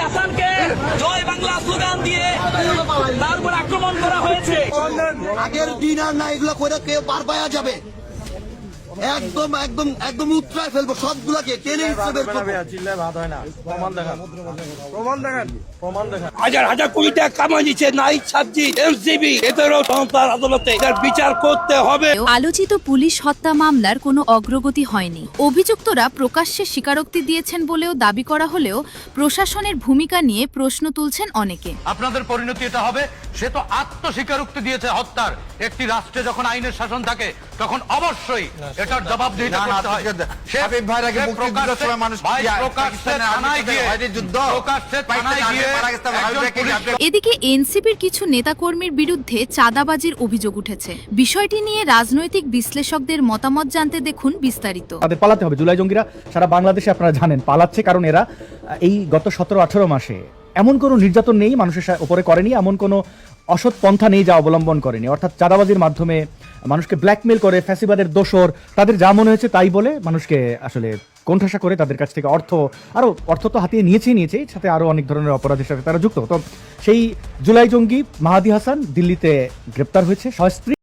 হাসানকে জয় বাংলা স্লোগান দিয়ে তার উপর আক্রমণ করা হয়েছে। আগের দিন আর না এগুলো করে কেউ পার পাওয়া যাবে, একদম একদম একদম উত্তরায় ফেলবো সবগুলাকে টেনে হিসেবে হাজার হাজার কোটি টাকা কামাই নিচ্ছে নাইট সাবজি এমসিবি, এদেরও সংস্থার আদালতে এটার বিচার করতে হবে। আলোচিত পুলিশ হত্যা মামলার কোনো অগ্রগতি হয়নি। অভিযুক্তরা প্রকাশ্যে স্বীকারোক্তি দিয়েছেন বলেও দাবি করা হলেও প্রশাসনের ভূমিকা নিয়ে প্রশ্ন তুলছেন অনেকে। আপনাদের পরিণতি এটা হবে, সে তো আত্মস্বীকারোক্তি দিয়েছে হত্যার। একটি রাষ্ট্রে যখন আইনের শাসন থাকে তখন অবশ্যই এটার জবাবদিহিতা করতে হয়। এদিকে এনসিপির কিছু নেতাকর্মীর বিরুদ্ধে চাঁদাবাজির অভিযোগ উঠেছে। বিষয়টি নিয়ে রাজনৈতিক বিশ্লেষকদের মতামত জানতে দেখুন বিস্তারিত। তাদের পালাতে হবে। জুলাই জঙ্গিরা সারা বাংলাদেশে আপনারা জানেন পালাচ্ছে, কারণ এরা এই গত 17-18 মাসে এমন কোনো নির্যাতন নেই মানুষের উপরে করেনি, এমন কোনো অসৎ পন্থা নেই যা অবলম্বন করেনি। অর্থাৎ চাঁদাবাজির মাধ্যমে মানুষকে ব্ল্যাকমেল করে, ফ্যাসিবাদের দোসর, তাদের যা মনে হয়েছে তাই বলে মানুষকে আসলে কোণঠাসা করে তাদের কাছ থেকে অর্থ তো হাতিয়ে নিয়েছেই, সাথে আরো অনেক ধরনের অপরাধের সাথে তারা যুক্ত। তো সেই জুলাই জঙ্গি মাহাদি হাসান দিল্লিতে গ্রেপ্তার হয়েছে। স্ত্রী